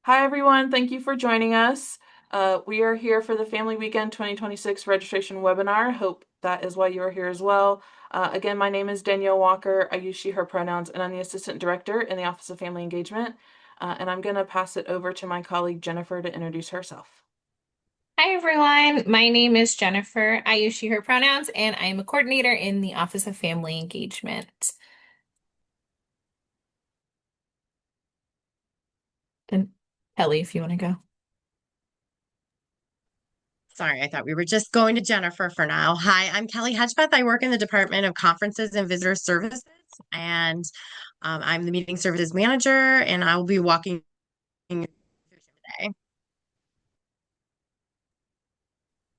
Hi, everyone. Thank you for joining us. We are here for the Family Weekend 2026 registration webinar. Hope that is why you are here as well. Again, my name is Danielle Walker. I use she, her pronouns, and I'm the Assistant Director in the Office of Family Engagement. And I'm going to pass it over to my colleague Jennifer to introduce herself. Hi everyone, my name is Jennifer. I use she, her pronouns, and I am a coordinator in the Office of Family Engagement. And Kelly, if you want to go. Sorry, I thought we were just going to Jennifer for now. Hi, I'm Kelly Hedgepeth. I work in the Department of Conferences and Visitor Services, and I'm the Meeting Services Manager, and I will be walking you through today.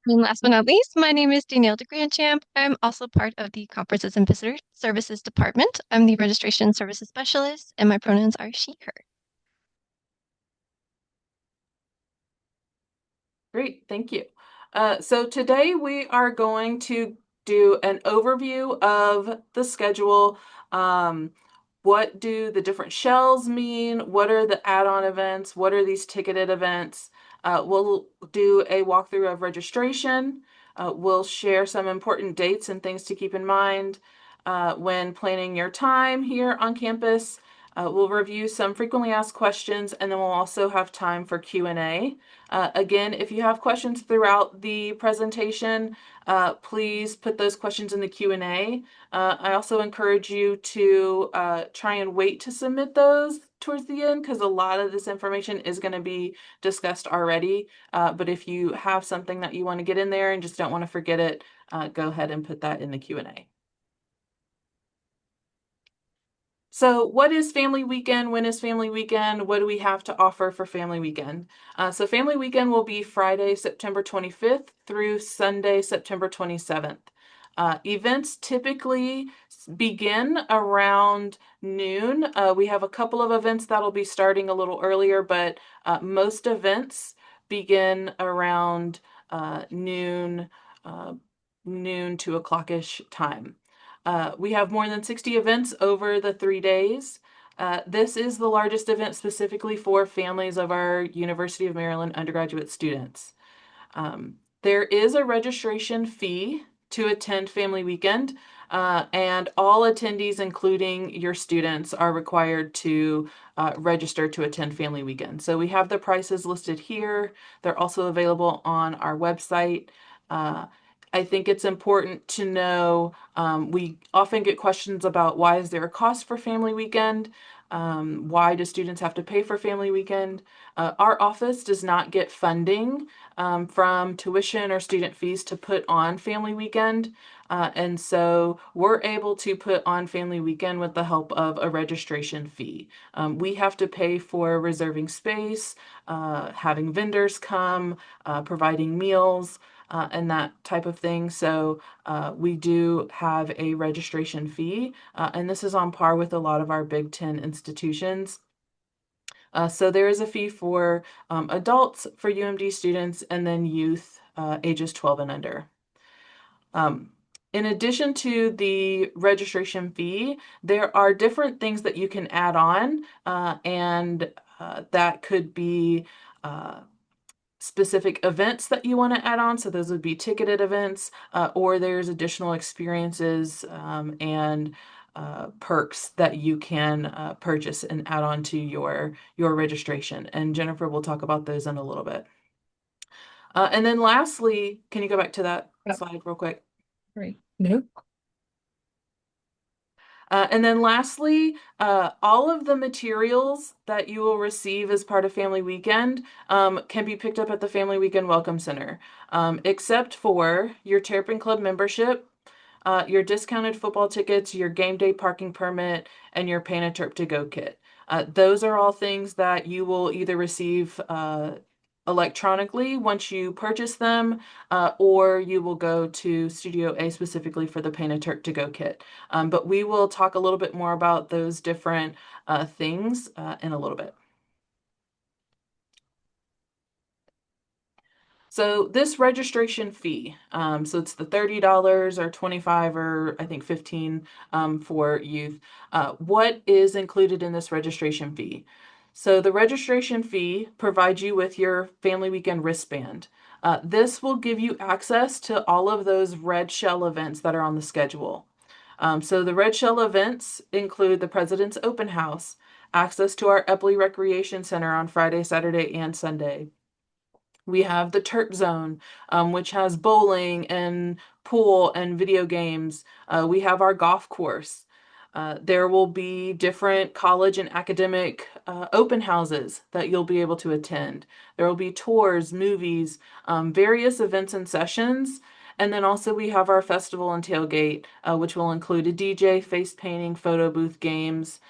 And last but not least, my name is Danielle DeGranchamp. I'm also part of the Conferences and Visitor Services Department. I'm the Registration Services Specialist, and my pronouns are she, her. Great, thank you. So today we are going to do an overview of the schedule. What do the different shells mean? What are the add-on events? What are these ticketed events? We'll do a walkthrough of registration. We'll share some important dates and things to keep in mind when planning your time here on campus. We'll review some frequently asked questions, and then we'll also have time for Q&A. Again, if you have questions throughout the presentation, please put those questions in the Q&A. I also encourage you to try and wait to submit those towards the end because a lot of this information is going to be discussed already. But if you have something that you want to get in there and just don't want to forget it, go ahead and put that in the Q&A. So what is Family Weekend? When is Family Weekend? What do we have to offer for Family Weekend? So Family Weekend will be Friday, September 25th through Sunday, September 27th. Events typically begin around noon. We have a couple of events that'll be starting a little earlier, but most events begin around noon, noon, 2 o'clock-ish time. We have more than 60 events over the 3 days. This is the largest event specifically for families of our University of Maryland undergraduate students. There is a registration fee to attend Family Weekend, and all attendees, including your students, are required to register to attend Family Weekend. So we have the prices listed here. They're also available on our website. I think it's important to know we often get questions about why is there a cost for Family Weekend? Why do students have to pay for Family Weekend? Our office does not get funding from tuition or student fees to put on Family Weekend. And so we're able to put on Family Weekend with the help of a registration fee. We have to pay for reserving space, having vendors come, providing meals, and that type of thing. So we do have a registration fee, and this is on par with a lot of our Big Ten institutions. So there is a fee for adults, for UMD students, and then youth ages 12 and under. In addition to the registration fee, there are different things that you can add on, and that could be specific events that you want to add on. So those would be ticketed events, or there's additional experiences and perks that you can purchase and add on to your registration. And Jennifer will talk about those in a little bit. And then lastly, can you go back to that slide real quick? Right. No. And then lastly, all of the materials that you will receive as part of Family Weekend can be picked up at the Family Weekend Welcome Center, except for your Terrapin Club membership, your discounted football tickets, your game day parking permit, and your Paint a Terp to Go kit. Those are all things that you will either receive electronically once you purchase them, or you will go to Studio A specifically for the Paint a Terp to Go kit. But we will talk a little bit more about those different things in a little bit. So this registration fee, so it's the $30 or $25 or I think $15 for youth. What is included in this registration fee? So the registration fee provides you with your family weekend wristband. This will give you access to all of those red shell events that are on the schedule. So the red shell events include the President's Open House, access to our Epley Recreation Center on Friday, Saturday, and Sunday. We have the Terp Zone, which has bowling and pool and video games. We have our golf course. There will be different college and academic open houses that you'll be able to attend. There will be tours, movies, various events and sessions. And then also we have our festival and tailgate, which will include a DJ, face painting, photo booth, games.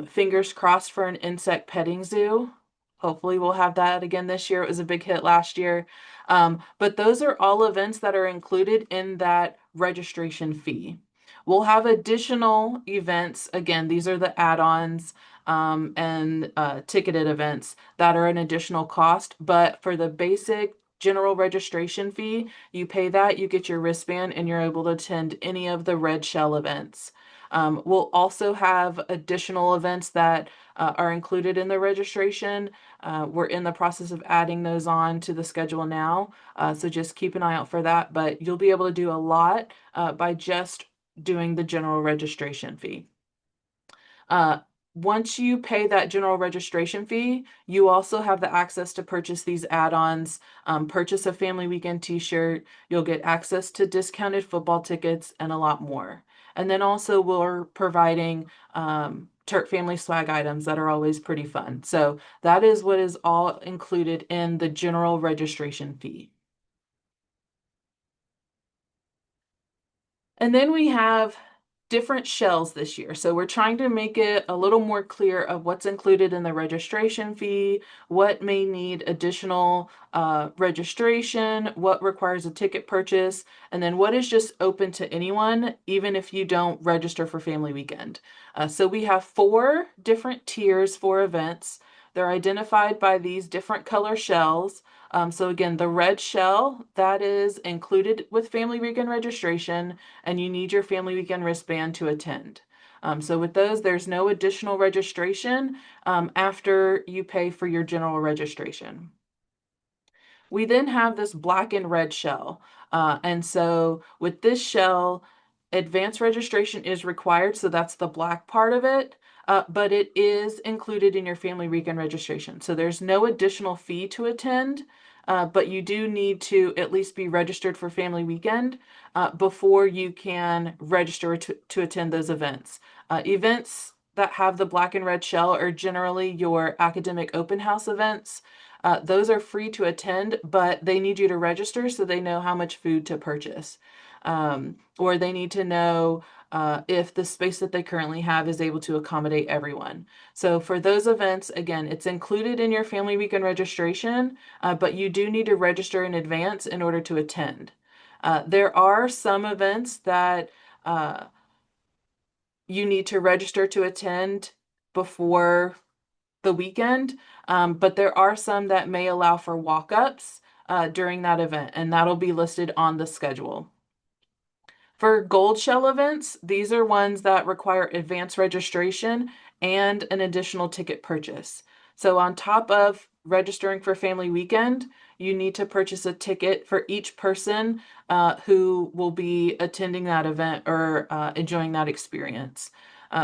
Fingers crossed for an insect petting zoo. Hopefully we'll have that again this year. It was a big hit last year. But those are all events that are included in that registration fee. We'll have additional events. Again, these are the add-ons and ticketed events that are an additional cost. But for the basic general registration fee, you pay that, you get your wristband, and you're able to attend any of the red shell events. We'll also have additional events that are included in the registration. We're in the process of adding those on to the schedule now, so just keep an eye out for that. But you'll be able to do a lot by just doing the general registration fee. Once you pay that general registration fee, you also have the access to purchase these add-ons, purchase a family weekend t-shirt, you'll get access to discounted football tickets and a lot more. And then also we're providing Terp family swag items that are always pretty fun. So that is what is all included in the general registration fee. And then we have different shells this year. So we're trying to make it a little more clear of what's included in the registration fee, what may need additional registration, what requires a ticket purchase, and then what is just open to anyone, even if you don't register for Family Weekend. So we have 4 different tiers for events. They're identified by these different color shells. So again, the red shell, that is included with Family Weekend registration, and you need your Family Weekend wristband to attend. So with those, there's no additional registration after you pay for your general registration. We then have this black and red shell. And so with this shell, advanced registration is required. So that's the black part of it. But it is included in your Family Weekend registration. So there's no additional fee to attend, but you do need to at least be registered for Family Weekend before you can register to attend those events. Events that have the black and red shell are generally your academic open house events. Those are free to attend, but they need you to register so they know how much food to purchase. Or they need to know if the space that they currently have is able to accommodate everyone. So for those events, again, it's included in your Family Weekend registration, but you do need to register in advance in order to attend. There are some events that you need to register to attend before the weekend, but there are some that may allow for walk-ups during that event, and that'll be listed on the schedule. For gold shell events, these are ones that require advanced registration and an additional ticket purchase. So on top of registering for Family Weekend, you need to purchase a ticket for each person who will be attending that event or enjoying that experience.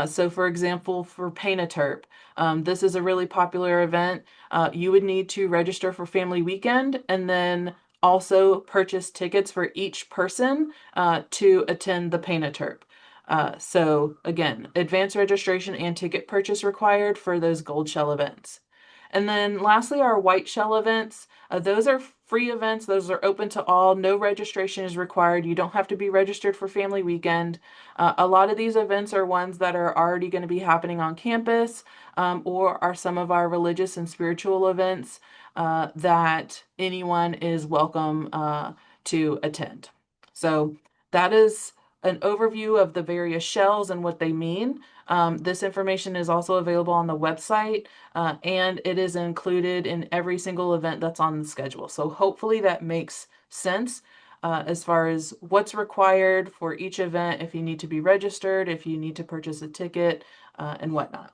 So for example, for Paint a Terp, this is a really popular event. You would need to register for Family Weekend and then also purchase tickets for each person to attend the Paint a Terp. So again, advanced registration and ticket purchase required for those gold shell events. And then lastly, our white shell events. Those are free events. Those are open to all. No registration is required. You don't have to be registered for Family Weekend. A lot of these events are ones that are already going to be happening on campus or are some of our religious and spiritual events that anyone is welcome to attend. So that is an overview of the various shells and what they mean. This information is also available on the website and it is included in every single event that's on the schedule. So hopefully that makes sense as far as what's required for each event, if you need to be registered, if you need to purchase a ticket, and whatnot.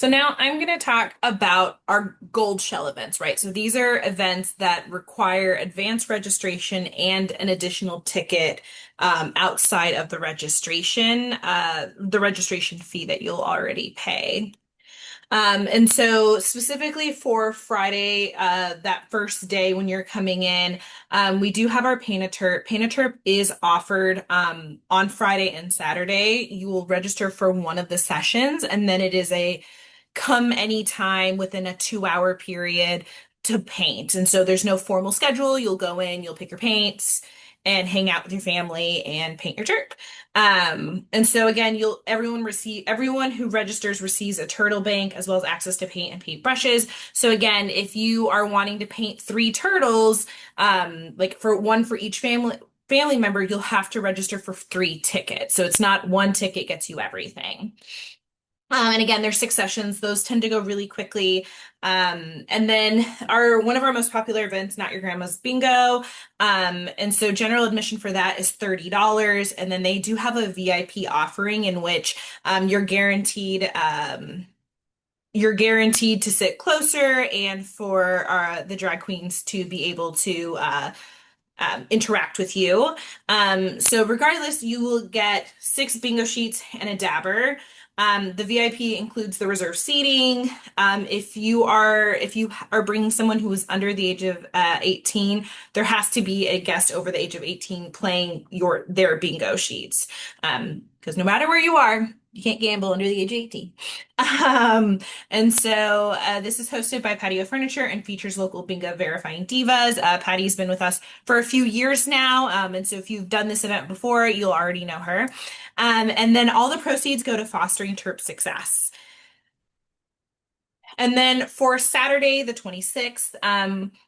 So now I'm going to talk about our gold shell events, right? So these are events that require advanced registration and an additional ticket outside of the registration fee that you'll already pay. And so specifically for Friday, that first day when you're coming in, we do have our Paint a Terp. Paint a Terp is offered on Friday and Saturday. You will register for one of the sessions, and then it is a come anytime within a 2 hour period to paint. And so there's no formal schedule. You'll go in, you'll pick your paints and hang out with your family and paint your Terp. And so again, everyone who registers receives a turtle bank as well as access to paint and paint brushes. So again, if you are wanting to paint 3 turtles, like for one for each family member, you'll have to register for 3 tickets. So it's not one ticket gets you everything. And again, there's 6 sessions. Those tend to go really quickly. And then one of our most popular events, Not Your Grandma's Bingo. And so general admission for that is $30. And then they do have a VIP offering in which you're guaranteed to sit closer and for the drag queens to be able to interact with you. So regardless, you will get 6 bingo sheets and a dabber. The VIP includes the reserved seating. If you are bringing someone who is under the age of 18, there has to be a guest over the age of 18 playing their bingo sheets. Because no matter where you are, you can't gamble under the age of 18. And so this is hosted by Patio Furniture and features local bingo verifying divas. Patty's been with us for a few years now. And so if you've done this event before, you'll already know her. And then all the proceeds go to fostering Terp success. And then for Saturday, the 26th,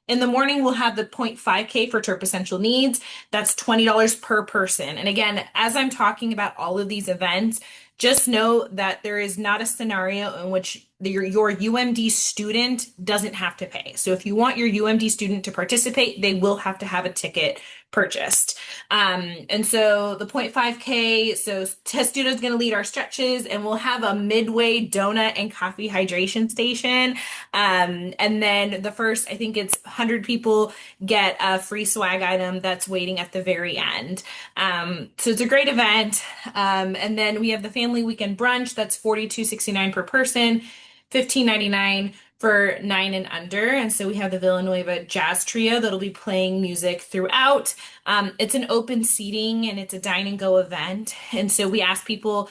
in the morning, we'll have the 0.5K for Terp Essential Needs. That's $20 per person. And again, as I'm talking about all of these events, just know that there is not a scenario in which your UMD student doesn't have to pay. So if you want your UMD student to participate, they will have to have a ticket purchased. And so the 0.5K, so Testudo is going to lead our stretches, and we'll have a midway donut and coffee hydration station. And then the first, I think it's 100 people get a free swag item that's waiting at the very end. So it's a great event. And then we have the family weekend brunch. That's $42.69 per person, $15.99 for 9 and under. And so we have the Villanueva Jazz Trio that'll be playing music throughout. It's an open seating and it's a dine and go event. And so we ask people,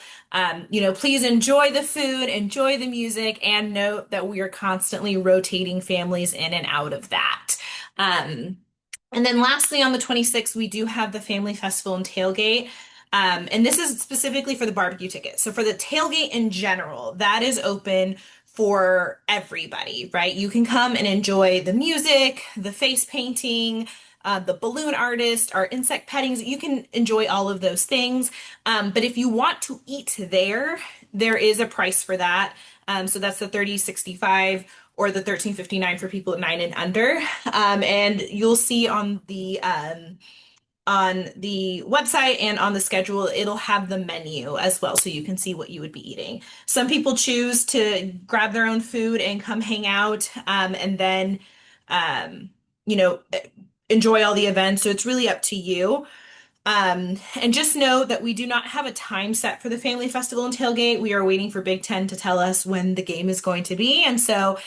please enjoy the food, enjoy the music, and note that we are constantly rotating families in and out of that. And then lastly, on the 26th, we do have the Family Festival and Tailgate. And this is specifically for the barbecue ticket. So for the tailgate in general, that is open for everybody, right? You can come and enjoy the music, the face painting, the balloon artist, our insect pettings. You can enjoy all of those things. But if you want to eat there is a price for that. So that's the $30.65 or the $13.59 for people at 9 and under. And you'll see on the website and on the schedule, it'll have the menu as well, so you can see what you would be eating. Some people choose to grab their own food and come hang out, and then, enjoy all the events. So it's really up to you. And just know that we do not have a time set for the Family Festival and Tailgate. We are waiting for Big Ten to tell us when the game is going to be. And so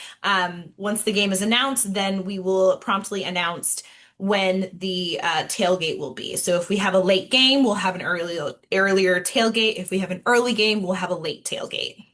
once the game is announced, then we will promptly announce when the tailgate will be. So if we have a late game, we'll have an earlier tailgate. If we have an early game, we'll have a late tailgate.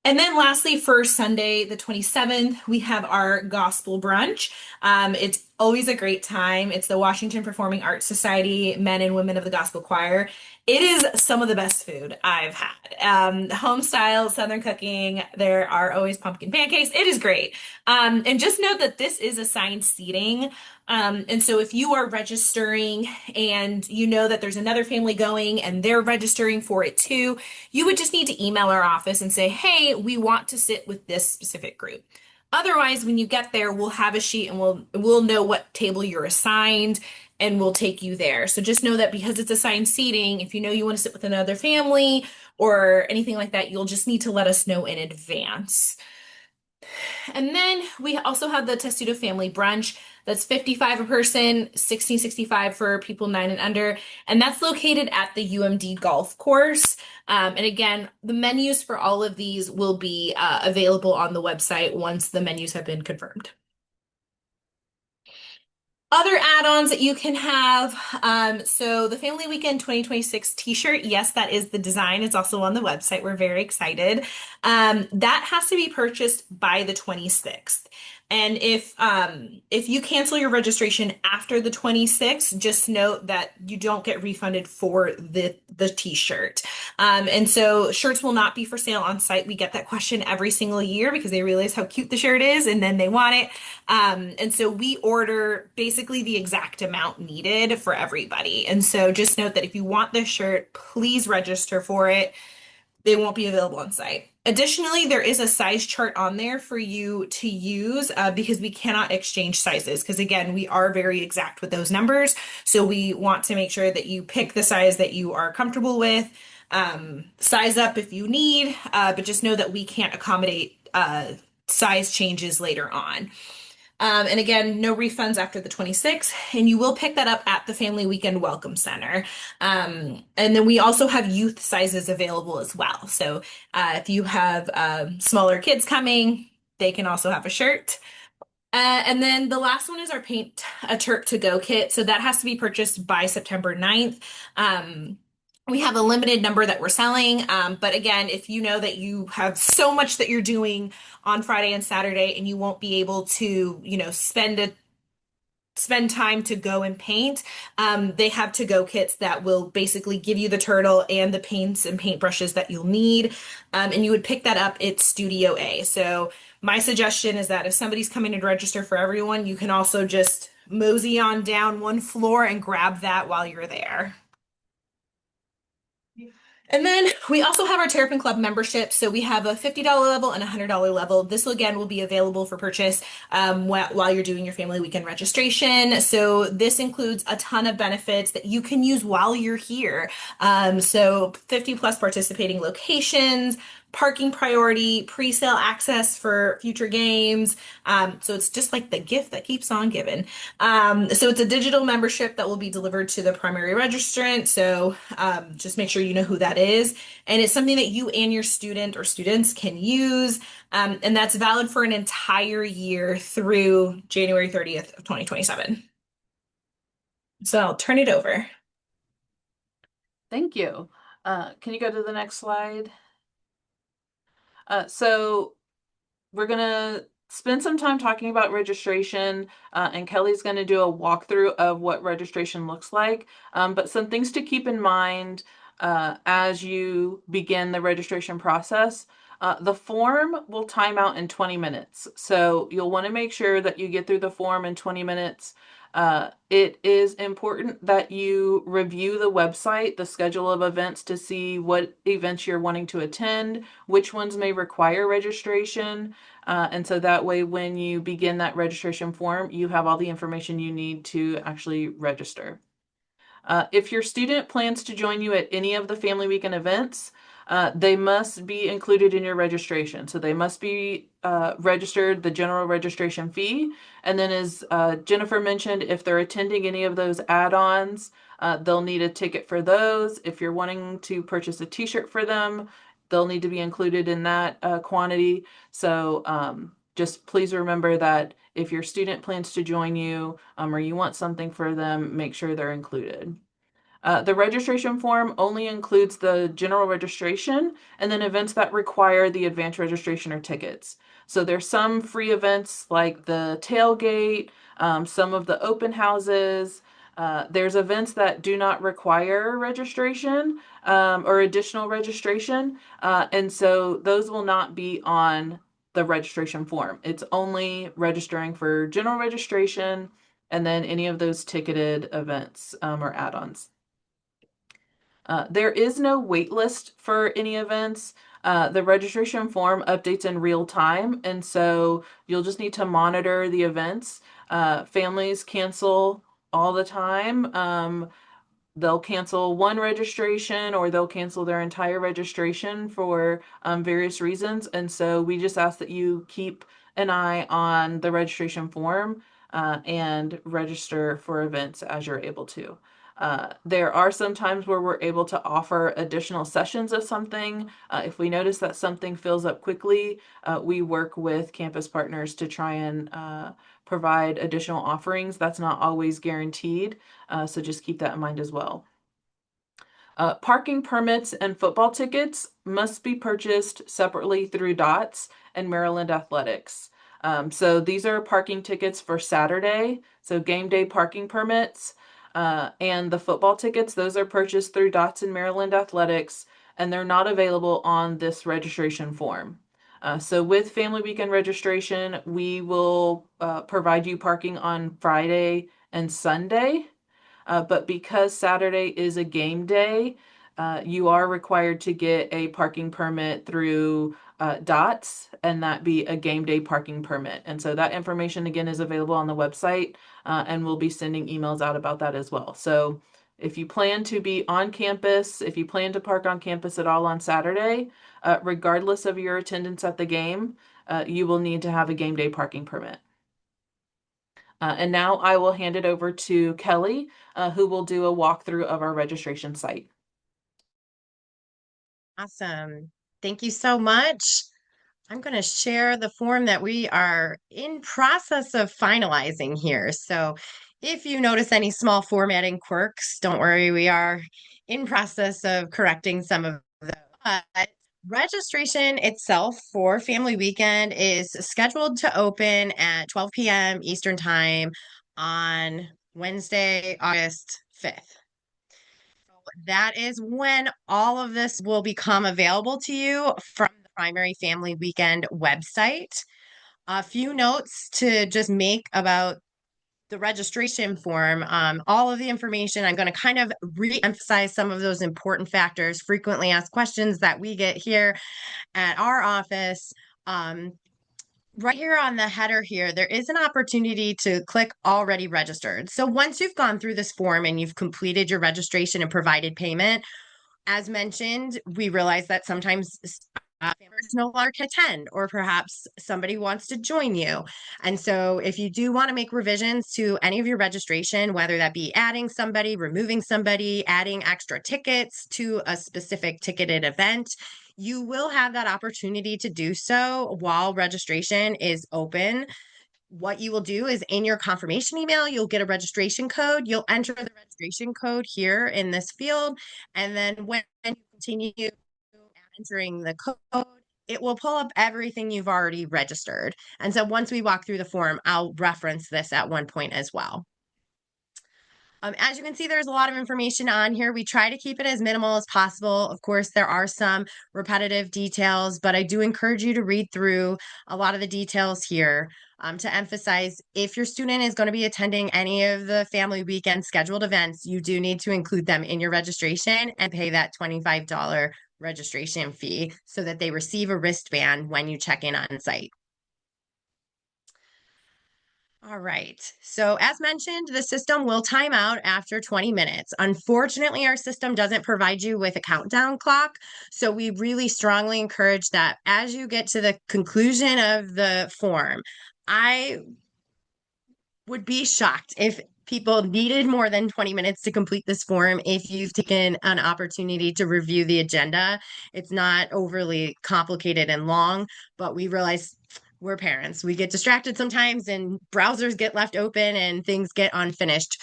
And then lastly, for Sunday, the 27th, we have our gospel brunch. It's always a great time. It's the Washington Performing Arts Society Men and Women of the Gospel Choir. It is some of the best food I've had. Home style, Southern cooking. There are always pumpkin pancakes. It is great. And just note that this is assigned seating. And so if you are registering and you know that there's another family going and they're registering for it too, you would just need to email our office and say, hey, we want to sit with this specific group. Otherwise, when you get there, we'll have a sheet and we'll know what table you're assigned. and we'll take you there. So just know that because it's assigned seating, if you know you want to sit with another family or anything like that, you'll just need to let us know in advance. And then we also have the Testudo Family Brunch. That's 55 a person, 1665 for people 9 and under. And that's located at the UMD golf course. And again, the menus for all of these will be available on the website once the menus have been confirmed. Other add-ons that you can have. So the Family Weekend 2026 t-shirt, yes, that is the design. It's also on the website. We're very excited. That has to be purchased by the 26th. And if you cancel your registration after the 26th, just note that you don't get refunded for the t-shirt. And so shirts will not be for sale on site. We get that question every single year because they realize how cute the shirt is and then they want it. And so we order basically the exact amount needed for everybody. And so just note that if you want this shirt, please register for it. They won't be available on site. Additionally, there is a size chart on there for you to use because we cannot exchange sizes. Because again, we are very exact with those numbers. So we want to make sure that you pick the size that you are comfortable with. Size up if you need, but just know that we can't accommodate size changes later on. And again, no refunds after the 26th, and you will pick that up at the Family Weekend Welcome Center. And then we also have youth sizes available as well. So if you have smaller kids coming, they can also have a shirt. And then the last one is our Paint a Terp to Go kit. So that has to be purchased by September 9th. We have a limited number that we're selling. But again, if you know that you have so much that you're doing on Friday and Saturday and you won't be able to, spend time to go and paint, they have to-go kits that will basically give you the turtle and the paints and paintbrushes that you'll need. And you would pick that up at Studio A. So my suggestion is that if somebody's coming to register for everyone, you can also just mosey on down one floor and grab that while you're there. And then we also have our Terrapin Club membership. So we have a $50 level and a $100 level. This again will be available for purchase while you're doing your family weekend registration. So this includes a ton of benefits that you can use while you're here. So 50 plus participating locations, parking priority, pre-sale access for future games. So it's just like the gift that keeps on giving. So it's a digital membership that will be delivered to the primary registrant. So just make sure you know who that is. And it's something that you and your student or students can use. And that's valid for an entire year through January 30th of 2027. So I'll turn it over. Thank you. Can you go to the next slide? So we're going to spend some time talking about registration, and Kelly's going to do a walkthrough of what registration looks like. But some things to keep in mind as you begin the registration process. The form will time out in 20 minutes. So you'll want to make sure that you get through the form in 20 minutes. It is important that you review the website, the schedule of events to see what events you're wanting to attend, which ones may require registration. And so that way, when you begin that registration form, you have all the information you need to actually register. If your student plans to join you at any of the Family Weekend events, they must be included in your registration. So they must be registered, the general registration fee. And then as Jennifer mentioned, if they're attending any of those add-ons, they'll need a ticket for those. If you're wanting to purchase a t-shirt for them, they'll need to be included in that quantity. So just please remember that if your student plans to join you or you want something for them, make sure they're included. The registration form only includes the general registration and then events that require the advanced registration or tickets. So there's some free events like the tailgate, some of the open houses. There's events that do not require registration or additional registration. And so those will not be on the registration form. It's only registering for general registration and then any of those ticketed events or add-ons. There is no wait list for any events. The registration form updates in real time, and so you'll just need to monitor the events. Families cancel all the time. They'll cancel one registration or they'll cancel their entire registration for various reasons. And so we just ask that you keep an eye on the registration form and register for events as you're able to. There are some times where we're able to offer additional sessions of something. If we notice that something fills up quickly, we work with campus partners to try and provide additional offerings. That's not always guaranteed, so just keep that in mind as well. Parking permits and football tickets must be purchased separately through DOTS and Maryland Athletics. So these are parking tickets for Saturday, so game day parking permits, and the football tickets, those are purchased through DOTS and Maryland Athletics, and they're not available on this registration form. So with Family Weekend registration, we will provide you parking on Friday and Sunday. But because Saturday is a game day, you are required to get a parking permit through DOTS, and that be a game day parking permit. And so that information again is available on the website, and we'll be sending emails out about that as well. So if you plan to be on campus, if you plan to park on campus at all on Saturday, regardless of your attendance at the game, you will need to have a game day parking permit. And now I will hand it over to Kelly, who will do a walkthrough of our registration site. Awesome. Thank you so much. I'm going to share the form that we are in process of finalizing here. So if you notice any small formatting quirks, don't worry, we are in process of correcting some of those. Registration itself for Family Weekend is scheduled to open at 12 p.m. Eastern Time on Wednesday, August 5th. That is when all of this will become available to you from the Primary Family Weekend website. A few notes to just make about the registration form. All of the information, I'm going to kind of re-emphasize some of those important factors, frequently asked questions that we get here at our office. Right here on the header here, there is an opportunity to click already registered. So once you've gone through this form and you've completed your registration and provided payment, as mentioned, we realize that sometimes members no longer can attend, or perhaps somebody wants to join you. And so if you do want to make revisions to any of your registration, whether that be adding somebody, removing somebody, adding extra tickets to a specific ticketed event, you will have that opportunity to do so while registration is open. What you will do is in your confirmation email, you'll get a registration code. You'll enter the registration code here in this field. And then when you continue entering the code, it will pull up everything you've already registered. And so once we walk through the form, I'll reference this at one point as well. As you can see, there's a lot of information on here. We try to keep it as minimal as possible. Of course, there are some repetitive details, but I do encourage you to read through a lot of the details here to emphasize if your student is going to be attending any of the Family Weekend scheduled events, you do need to include them in your registration and pay that $25 registration fee so that they receive a wristband when you check in on site. All right. So as mentioned, the system will time out after 20 minutes. Unfortunately, our system doesn't provide you with a countdown clock. So we really strongly encourage that as you get to the conclusion of the form, I would be shocked if people needed more than 20 minutes to complete this form if you've taken an opportunity to review the agenda. It's not overly complicated and long, but we realize we're parents. We get distracted sometimes and browsers get left open and things get unfinished.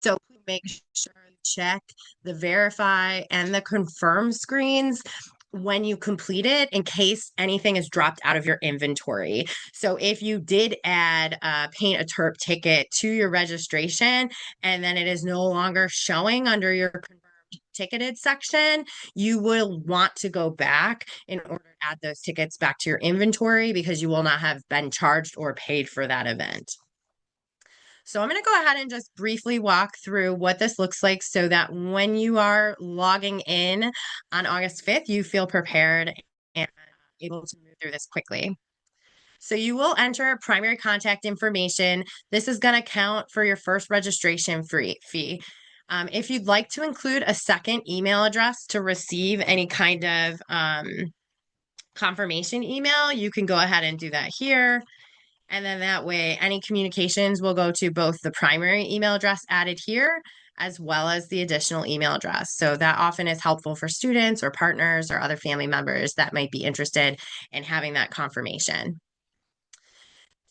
So make sure you check the verify and the confirm screens when you complete it in case anything is dropped out of your inventory. So if you did add paint a Terp ticket to your registration and then it is no longer showing under your confirmed ticketed section, you will want to go back in order to add those tickets back to your inventory because you will not have been charged or paid for that event. So I'm going to go ahead and just briefly walk through what this looks like so that when you are logging in on August 5th, you feel prepared and able to move through this quickly. So you will enter primary contact information. This is going to count for your first registration fee. If you'd like to include a second email address to receive any kind of confirmation email, you can go ahead and do that here. And then that way, any communications will go to both the primary email address added here, as well as the additional email address. So that often is helpful for students or partners or other family members that might be interested in having that confirmation.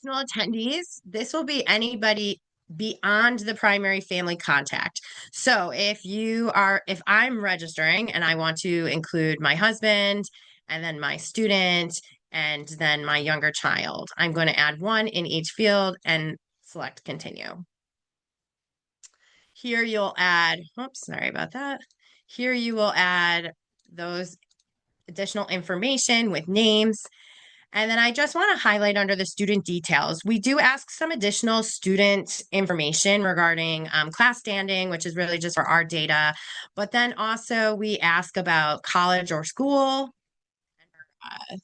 Additional attendees, this will be anybody beyond the primary family contact. So if I'm registering and I want to include my husband and then my student and then my younger child, I'm going to add one in each field and select continue. Here you'll add, oops, sorry about that. Here you will add those additional information with names. And then I just want to highlight under the student details, we do ask some additional student information regarding class standing, which is really just for our data. But then also we ask about college or school. I'm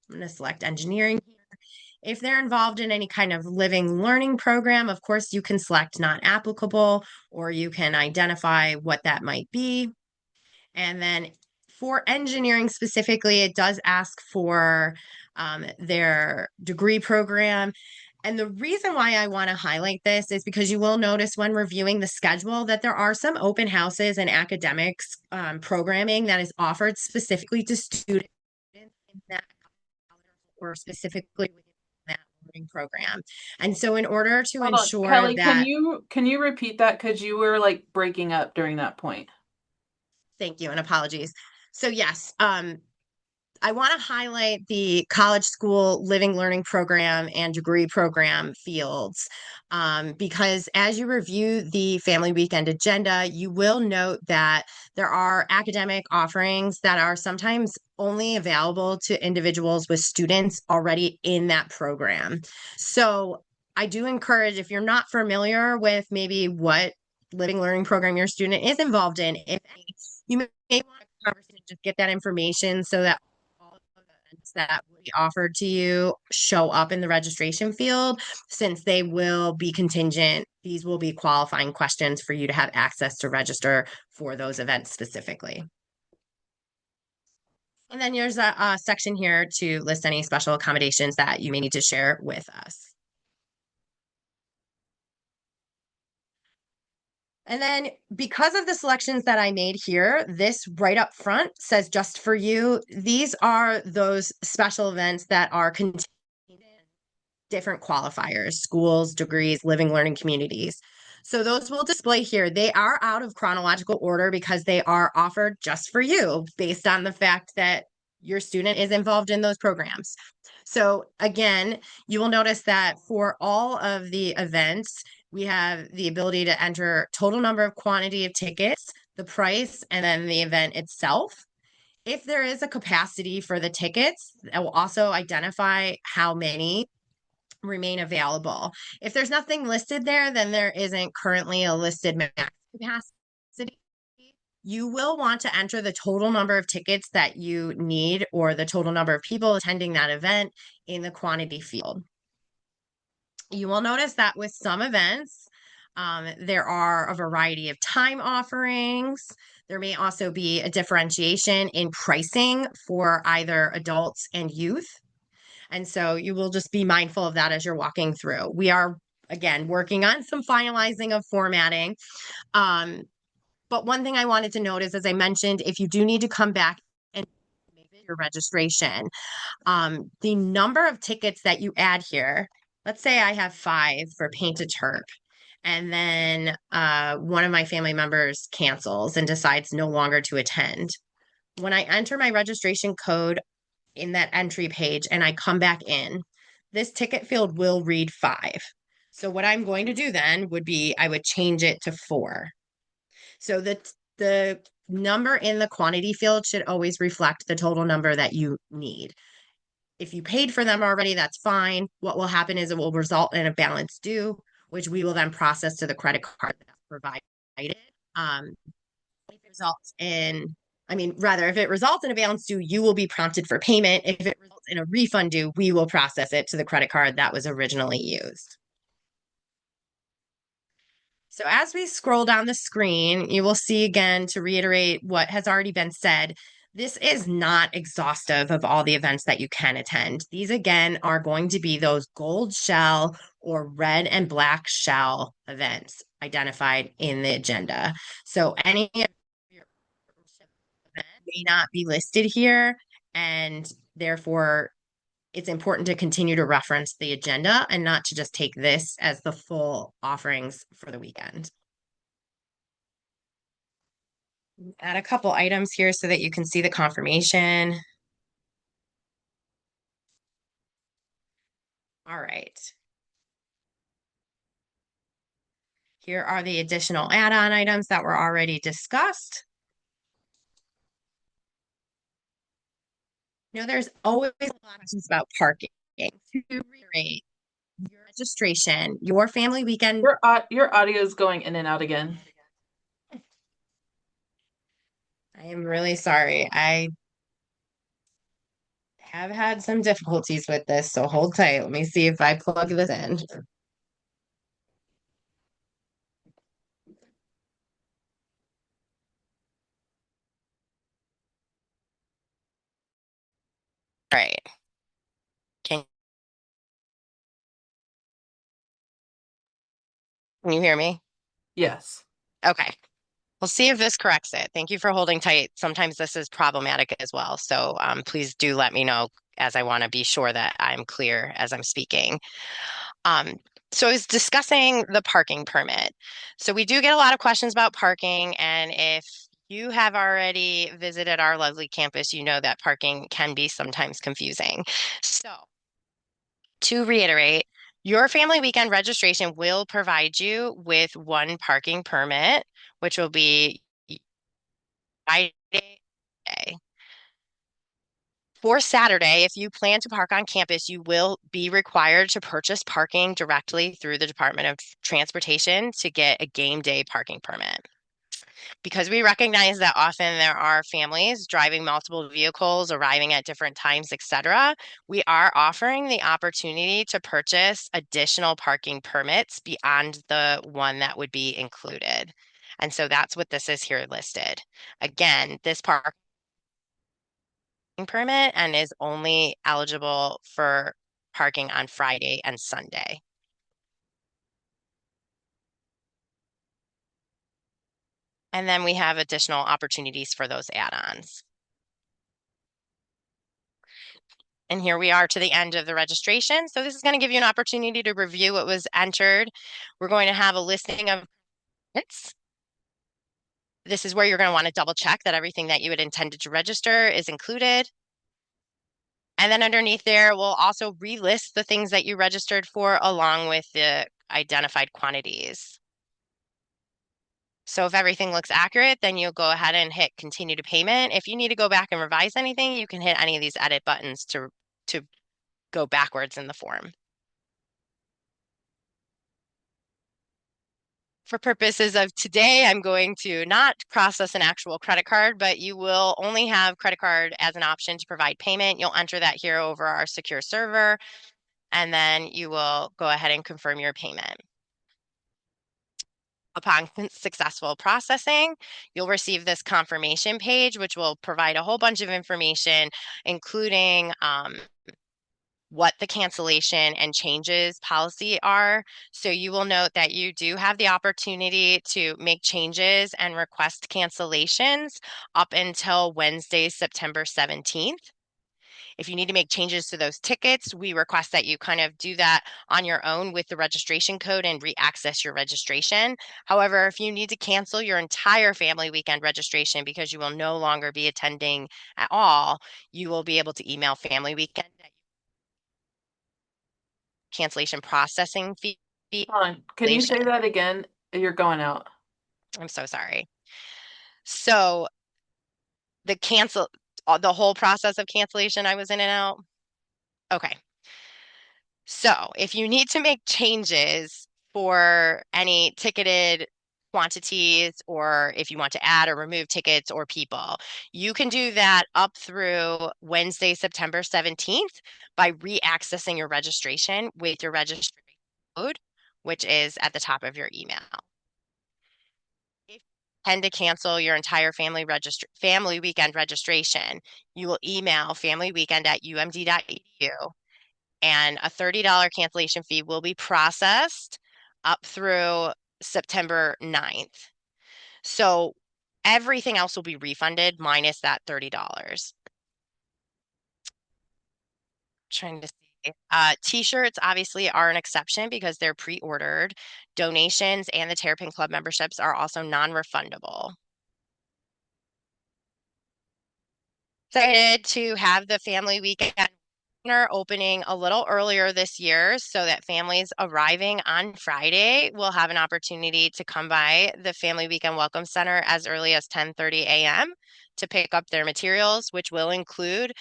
going to select engineering here. If they're involved in any kind of living learning program, of course, you can select not applicable, or you can identify what that might be. And then for engineering specifically, it does ask for their degree program. And the reason why I want to highlight this is because you will notice when reviewing the schedule that there are some open houses and academics programming that is offered specifically to students in that or specifically within that learning program. And so in order to Hold on, ensure Kelly, that, can you repeat that? Because you were like breaking up during that point. thank you and apologies. So yes, I want to highlight the college, school, living learning program and degree program fields because as you review the family weekend agenda, you will note that there are academic offerings that are sometimes only available to individuals with students already in that program. So I do encourage, if you're not familiar with maybe what living learning program your student is involved in, if you may want a conversation, just get that information so that that will be offered to you show up in the registration field since they will be contingent. These will be qualifying questions for you to have access to register for those events specifically. And then there's a section here to list any special accommodations that you may need to share with us. And then because of the selections that I made here, this right up front says just for you. These are those special events that are contained in different qualifiers, schools, degrees, living learning communities. So those will display here. They are out of chronological order because they are offered just for you based on the fact that your student is involved in those programs. So again, you will notice that for all of the events, we have the ability to enter total number of quantity of tickets, the price, and then the event itself. If there is a capacity for the tickets, it will also identify how many remain available. If there's nothing listed there, then there isn't currently a listed max capacity. You will want to enter the total number of tickets that you need or the total number of people attending that event in the quantity field. You will notice that with some events, there are a variety of time offerings. There may also be a differentiation in pricing for either adults and youth. And so you will just be mindful of that as you're walking through. We are, again, working on some finalizing of formatting. But one thing I wanted to note is, as I mentioned, if you do need to come back and make your registration, the number of tickets that you add here, let's say I have 5 for Paint a Terp, and then one of my family members cancels and decides no longer to attend. When I enter my registration code in that entry page and I come back in, this ticket field will read 5. So what I'm going to do then would be I would change it to 4. So the number in the quantity field should always reflect the total number that you need. If you paid for them already, that's fine. What will happen is it will result in a balance due, which we will then process to the credit card that's provided. It results in I mean, rather, if it results in a balance due, you will be prompted for payment. If it results in a refund due, we will process it to the credit card that was originally used. So as we scroll down the screen, you will see again, to reiterate what has already been said, this is not exhaustive of all the events that you can attend. These again are going to be those gold shell or red and black shell events identified in the agenda. So any of your events may not be listed here, and therefore it's important to continue to reference the agenda and not to just take this as the full offerings for the weekend. Add a couple items here so that you can see the confirmation. All right. Here are the additional add-on items that were already discussed. You know, there's always a lot of questions about parking. To reiterate, your registration, your family weekend. Your audio is going in and out again. I am really sorry. I have had some difficulties with this, so hold tight. Let me see if I plug this in. All right. Can you hear me? Yes. Okay. We'll see if this corrects it. Thank you for holding tight. Sometimes this is problematic as well. So please do let me know, as I want to be sure that I'm clear as I'm speaking. So I was discussing the parking permit. So we do get a lot of questions about parking. And if you have already visited our lovely campus, you know that parking can be sometimes confusing. So to reiterate, your family weekend registration will provide you with one parking permit, which will be Friday. For Saturday, if you plan to park on campus, you will be required to purchase parking directly through the Department of Transportation to get a game day parking permit. Because we recognize that often there are families driving multiple vehicles, arriving at different times, etc., we are offering the opportunity to purchase additional parking permits beyond the one that would be included. And so that's what this is here listed. Again, this parking permit and is only eligible for parking on Friday and Sunday. And then we have additional opportunities for those add-ons. And here we are to the end of the registration. So this is going to give you an opportunity to review what was entered. We're going to have a listing of permits. This is where you're going to want to double check that everything that you had intended to register is included. And then underneath there, we'll also relist the things that you registered for along with the identified quantities. So if everything looks accurate, then you'll go ahead and hit continue to payment. If you need to go back and revise anything, you can hit any of these edit buttons to go backwards in the form. For purposes of today, I'm going to not process an actual credit card, but you will only have credit card as an option to provide payment. You'll enter that here over our secure server, and then you will go ahead and confirm your payment. Upon successful processing, you'll receive this confirmation page, which will provide a whole bunch of information, including what the cancellation and changes policy are. So you will note that you do have the opportunity to make changes and request cancellations up until Wednesday, September 17th. If you need to make changes to those tickets, we request that you kind of do that on your own with the registration code and re-access your registration. However, if you need to cancel your entire family weekend registration because you will no longer be attending at all, you will be able to email Family Weekend cancellation processing fee. Hold on. Can you say that again? You're going out. I'm so sorry. So the whole process of cancellation, I was in and out. Okay. So if you need to make changes for any ticketed quantities or if you want to add or remove tickets or people. You can do that up through Wednesday, September 17th by re-accessing your registration with your registration code, which is at the top of your email. If you intend to cancel your entire family weekend registration, you will email familyweekend@umd.edu and a $30 cancellation fee will be processed up through September 9th. So everything else will be refunded minus that $30. Trying to see. T-shirts obviously are an exception because they're pre-ordered. Donations and the Terrapin Club memberships are also non-refundable. Excited to have the family weekend opening a little earlier this year so that families arriving on Friday will have an opportunity to come by the Family Weekend Welcome Center as early as 10:30 a.m. to pick up their materials, which will include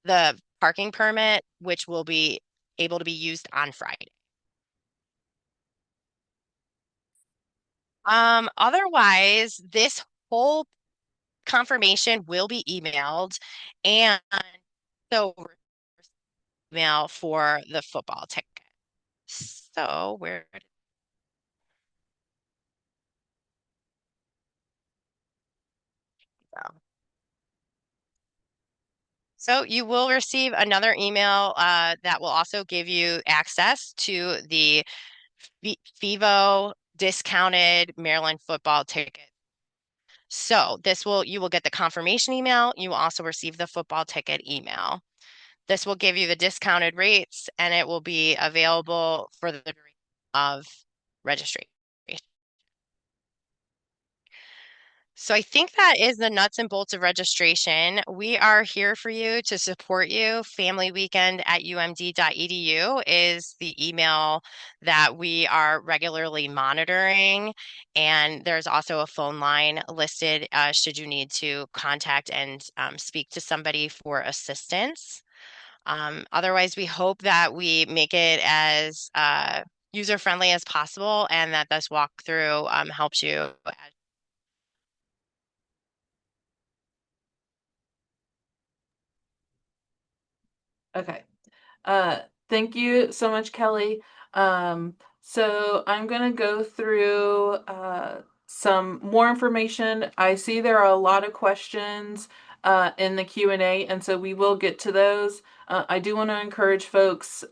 the parking permit, which will be able to be used on Friday. Otherwise, this whole confirmation will be emailed, and so email for the football ticket. So where did it go? So you will receive another email that will also give you access to the FIVO discounted Maryland football ticket. So you will get the confirmation email. You will also receive the football ticket email. This will give you the discounted rates and it will be available for the duration of registration. So I think that is the nuts and bolts of registration. We are here for you to support you. Familyweekend@umd.edu is the email that we are regularly monitoring. And there's also a phone line listed should you need to contact and speak to somebody for assistance. Otherwise, we hope that we make it as user-friendly as possible and that this walkthrough helps you. Okay. Thank you so much, Kelly. So I'm going to go through some more information. I see there are a lot of questions in the Q&A, and so we will get to those. I do want to encourage folks,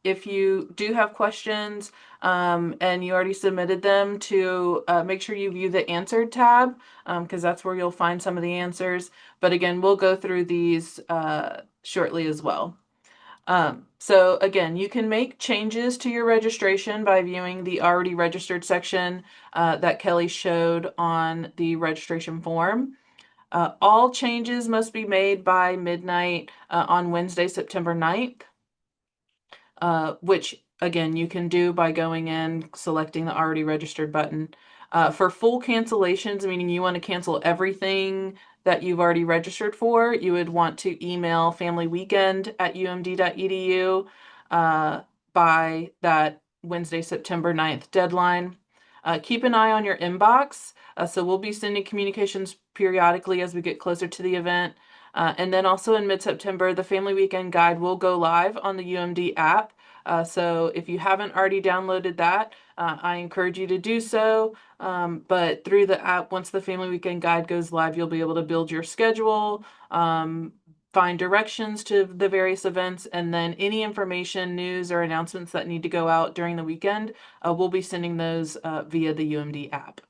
if you do have questions and you already submitted them, to make sure you view the answered tab because that's where you'll find some of the answers. But again, we'll go through these shortly as well. So again, you can make changes to your registration by viewing the already registered section that Kelly showed on the registration form. All changes must be made by midnight on Wednesday, September 9th, which again, you can do by going in, selecting the already registered button. For full cancellations, meaning you want to cancel everything that you've already registered for, you would want to email familyweekend@umd.edu by that Wednesday, September 9th deadline. Keep an eye on your inbox. So we'll be sending communications periodically as we get closer to the event. And then also in mid-September, the Family Weekend Guide will go live on the UMD app. So if you haven't already downloaded that, I encourage you to do so. But through the app, once the Family Weekend Guide goes live, you'll be able to build your schedule, find directions to the various events, and then any information, news, or announcements that need to go out during the weekend, we'll be sending those via the UMD app.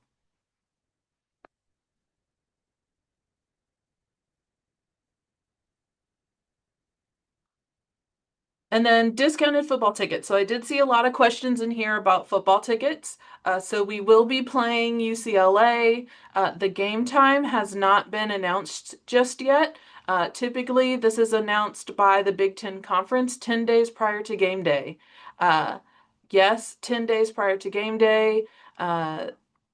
And then discounted football tickets. So I did see a lot of questions in here about football tickets. So we will be playing UCLA. The game time has not been announced just yet. Typically, this is announced by the Big Ten Conference 10 days prior to game day. Yes, 10 days prior to game day.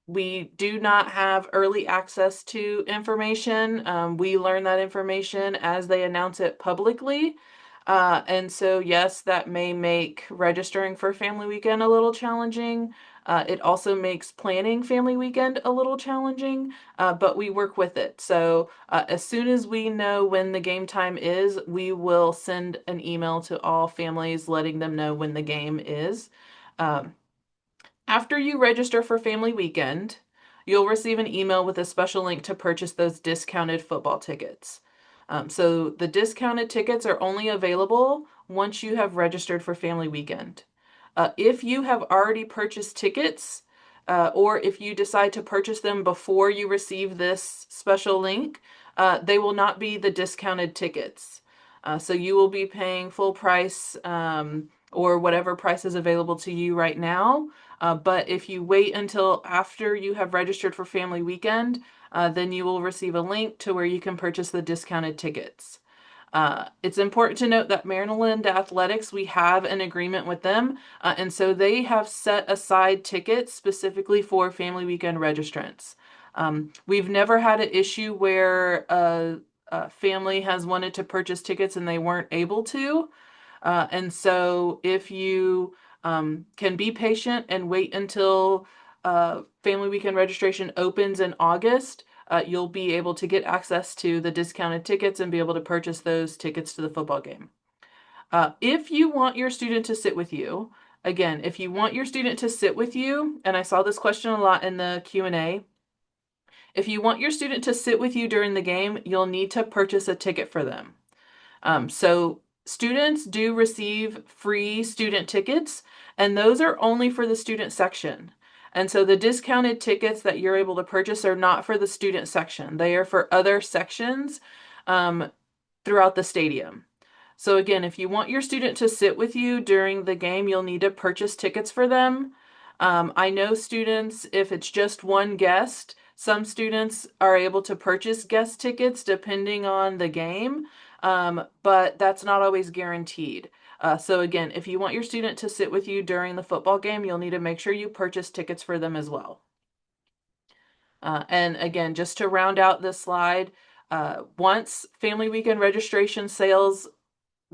We do not have early access to information. We learn that information as they announce it publicly. And so, yes, that may make registering for Family Weekend a little challenging. It also makes planning family weekend a little challenging, but we work with it. So as soon as we know when the game time is, we will send an email to all families letting them know when the game is. Um, After you register for Family Weekend, you'll receive an email with a special link to purchase those discounted football tickets. So the discounted tickets are only available once you have registered for Family Weekend. If you have already purchased tickets, or if you decide to purchase them before you receive this special link, they will not be the discounted tickets. So you will be paying full price, or whatever price is available to you right now. But if you wait until after you have registered for Family Weekend, then you will receive a link to where you can purchase the discounted tickets. It's important to note that Maryland Athletics, we have an agreement with them, and so they have set aside tickets specifically for Family Weekend registrants. We've never had an issue where a family has wanted to purchase tickets and they weren't able to. And so if you can be patient and wait until Family Weekend registration opens in August, you'll be able to get access to the discounted tickets and be able to purchase those tickets to the football game. If you want your student to sit with you, again, if you want your student to sit with you, and I saw this question a lot in the Q&A, if you want your student to sit with you during the game, you'll need to purchase a ticket for them. So students do receive free student tickets, and those are only for the student section. And so the discounted tickets that you're able to purchase are not for the student section. They are for other sections throughout the stadium. So again, if you want your student to sit with you during the game, you'll need to purchase tickets for them. I know students, if it's just one guest, some students are able to purchase guest tickets depending on the game, but that's not always guaranteed. So again, if you want your student to sit with you during the football game, you'll need to make sure you purchase tickets for them as well. And again, just to round out this slide, once Family Weekend registration sales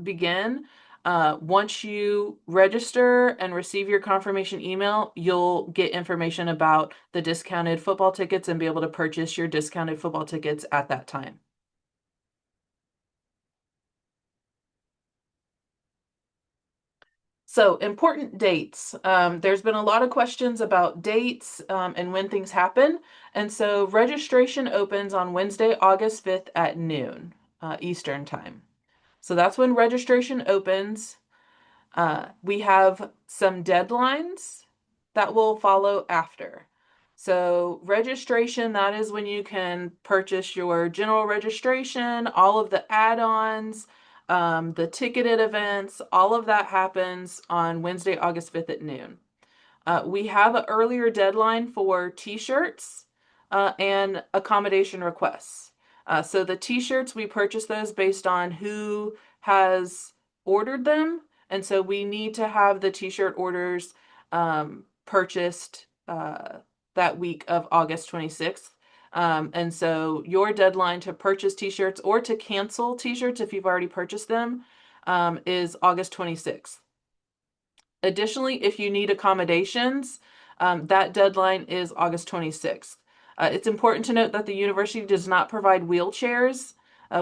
begin, once you register and receive your confirmation email, you'll get information about the discounted football tickets and be able to purchase your discounted football tickets at that time. So important dates. There's been a lot of questions about dates and when things happen. And so registration opens on Wednesday, August 5th at noon Eastern time. So that's when registration opens. We have some deadlines that will follow after. So registration, that is when you can purchase your general registration, all of the add-ons, the ticketed events, all of that happens on Wednesday, August 5th at noon. We have an earlier deadline for t-shirts and accommodation requests. So the t-shirts, we purchase those based on who has ordered them. And so we need to have the t-shirt orders purchased that week of August 26th. And so your deadline to purchase t-shirts or to cancel t-shirts if you've already purchased them is August 26th. Additionally, if you need accommodations, that deadline is August 26th. It's important to note that the university does not provide wheelchairs.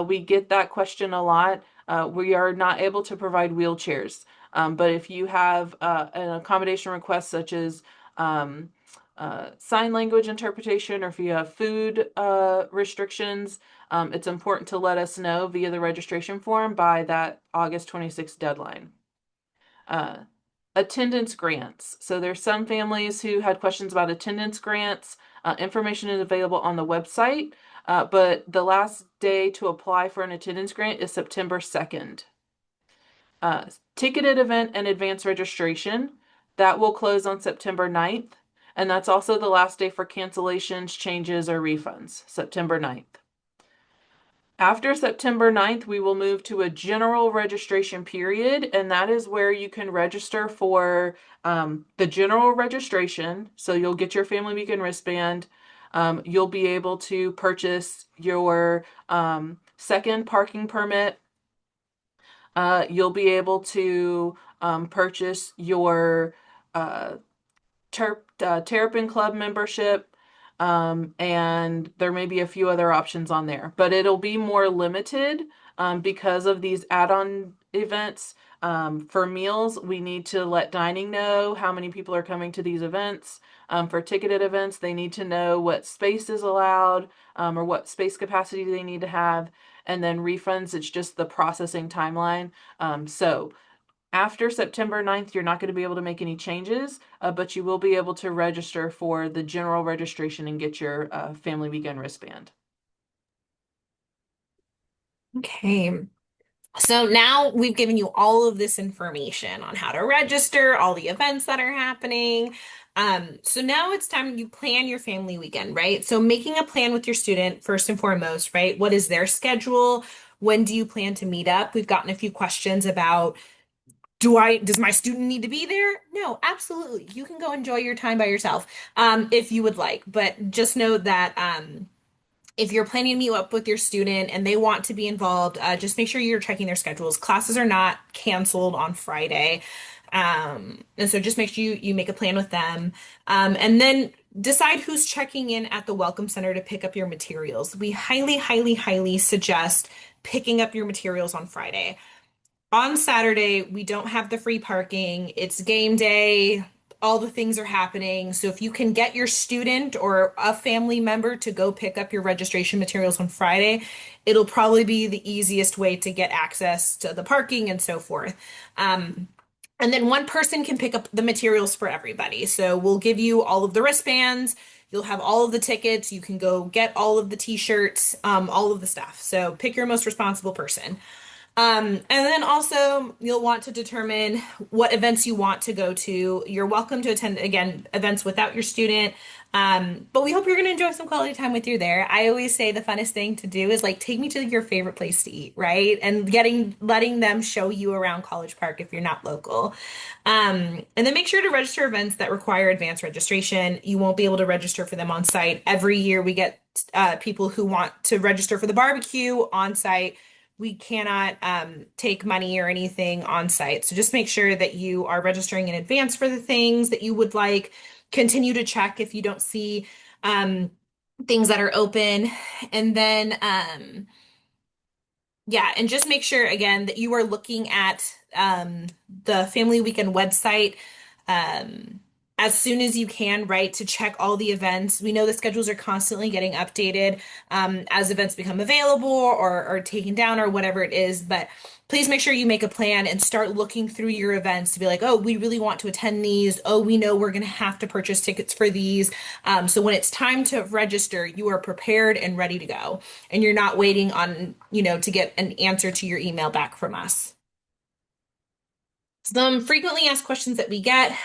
We get that question a lot. We are not able to provide wheelchairs. But if you have an accommodation request such as sign language interpretation, or if you have food restrictions, it's important to let us know via the registration form by that August 26th deadline. Attendance grants. So there's some families who had questions about attendance grants. Information is available on the website, but the last day to apply for an attendance grant is September 2nd. Ticketed event and advance registration, that will close on September 9th, and that's also the last day for cancellations, changes, or refunds, September 9th. After September 9th, we will move to a general registration period, and that is where you can register for the general registration. So you'll get your Family Weekend wristband. You'll be able to purchase your second parking permit. You'll be able to purchase your Terrapin Club membership, and there may be a few other options on there, but it'll be more limited because of these add-on events. For meals, we need to let dining know how many people are coming to these events. For ticketed events, they need to know what space is allowed, or what space capacity they need to have. And then refunds, it's just the processing timeline. So after September 9th, you're not going to be able to make any changes, but you will be able to register for the general registration and get your family weekend wristband. Okay. So now we've given you all of this information on how to register, all the events that are happening. So now it's time you plan your family weekend, right? So making a plan with your student first and foremost, right? What is their schedule? When do you plan to meet up? We've gotten a few questions about does my student need to be there? No, absolutely. You can go enjoy your time by yourself, if you would like. But just know that if you're planning to meet up with your student and they want to be involved, just make sure you're checking their schedules. Classes are not canceled on Friday. And so just make sure you make a plan with them. And then decide who's checking in at the Welcome Center to pick up your materials. We highly, highly, highly suggest picking up your materials on Friday. On Saturday, we don't have the free parking. It's game day. All the things are happening. So if you can get your student or a family member to go pick up your registration materials on Friday, it'll probably be the easiest way to get access to the parking and so forth. And then one person can pick up the materials for everybody. So we'll give you all of the wristbands. You'll have all of the tickets. You can go get all of the t-shirts, all of the stuff. So pick your most responsible person. And then also you'll want to determine what events you want to go to. You're welcome to attend, again, events without your student. But we hope you're going to enjoy some quality time with you there. I always say the funnest thing to do is like take me to your favorite place to eat, right? And letting them show you around College Park if you're not local. And then make sure to register events that require advanced registration. You won't be able to register for them on site. Every year we get people who want to register for the barbecue on site. We cannot take money or anything on site. So just make sure that you are registering in advance for the things that you would like. Continue to check if you don't see things that are open. And then, yeah, and just make sure again that you are looking at the Family Weekend website as soon as you can, right, to check all the events. We know the schedules are constantly getting updated as events become available or taken down or whatever it is. But please make sure you make a plan and start looking through your events to be like, oh, we really want to attend these. Oh, we know we're going to have to purchase tickets for these. So when it's time to register, you are prepared and ready to go. And you're not waiting on, to get an answer to your email back from us. Some frequently asked questions that we get.